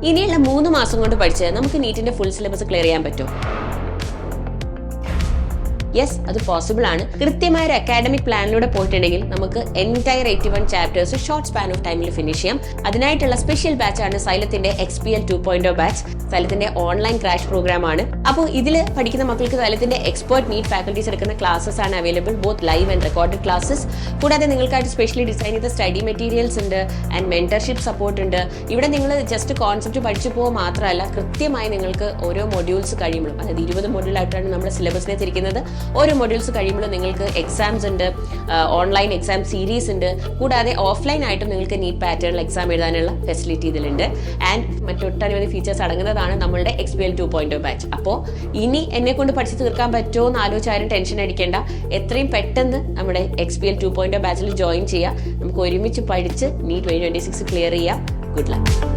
ഇനിയുള്ള 3 മാസം കൊണ്ട് പഠിച്ച് നമുക്ക് നീറ്റിന്റെ ഫുൾ സിലബസ് ക്ലിയർ ചെയ്യാൻ പറ്റുമോ? യെസ്, അത് പോസിബിൾ ആണ്. കൃത്യമായ ഒരു അക്കാഡമിക് പ്ലാനിലൂടെ പോയിട്ടുണ്ടെങ്കിൽ നമുക്ക് entire 81 chapters short span of ടൈമിൽ ഫിനിഷ് ചെയ്യാം. അതിനായിട്ടുള്ള സ്പെഷ്യൽ ബാച്ച് ആണ് സൈലത്തിന്റെ XPL 2.0 ബാച്ച്. സൈലത്തിന്റെ ഓൺലൈൻ ക്രാഷ് പ്രോഗ്രാം ആണ്. അപ്പോൾ ഇതിൽ പഠിക്കുന്ന മക്കൾക്ക് സൈലത്തിന്റെ എക്സ്പേർട്ട് നീറ്റ് ഫാക്കൽറ്റീസ് എടുക്കുന്ന ക്ലാസ്സസ് ആണ് available, both live and recorded classes. കൂടാതെ നിങ്ങൾക്കായിട്ട് സ്പെഷ്യലി ഡിസൈൻ ചെയ്ത സ്റ്റഡി മെറ്റീരിയൽസ് ഉണ്ട് ആൻഡ് മെന്റർഷിപ്പ് സപ്പോർട്ട് ഉണ്ട്. ഇവിടെ നിങ്ങൾ ജസ്റ്റ് കോൺസെപ്റ്റ് പഠിച്ചു പോകുക മാത്രമല്ല, കൃത്യമായി നിങ്ങൾക്ക് ഓരോ മൊഡ്യൂൾസ് കഴിയുമ്പോഴും, അതായത് 20 മൊഡ്യൂളായിട്ടാണ് നമ്മുടെ സിലബസിനെ തിരിക്കുന്നത്. ഓരോ മൊഡ്യൂൾസ് കഴിയുമ്പോൾ നിങ്ങൾക്ക് എക്സാംസ് ഉണ്ട്, ഓൺലൈൻ എക്സാം സീരീസ് ഉണ്ട്. കൂടാതെ ഓഫ്ലൈൻ ആയിട്ടും നിങ്ങൾക്ക് നീറ്റ് പാറ്റേണിൽ എക്സാം എഴുതാനുള്ള ഫെസിലിറ്റി ഇതിലുണ്ട്. ആൻഡ് മറ്റൊട്ടനവധി ഫീച്ചേഴ്സ് അടങ്ങുന്നതാണ് നമ്മളുടെ XPL 2.0 ബാച്ച്. അപ്പോൾ ഇനി എന്നെ കൊണ്ട് പഠിച്ച് തീർക്കാൻ പറ്റുമോ എന്ന് ആലോചിച്ചാലും ടെൻഷൻ അടിക്കേണ്ട. എത്രയും പെട്ടെന്ന് നമ്മുടെ XPL 2.0 ബാച്ചിൽ ജോയിൻ ചെയ്യുക. നമുക്ക് ഒരുമിച്ച് പഠിച്ച് നീറ്റ് 2026 ക്ലിയർ ചെയ്യാം. Good luck.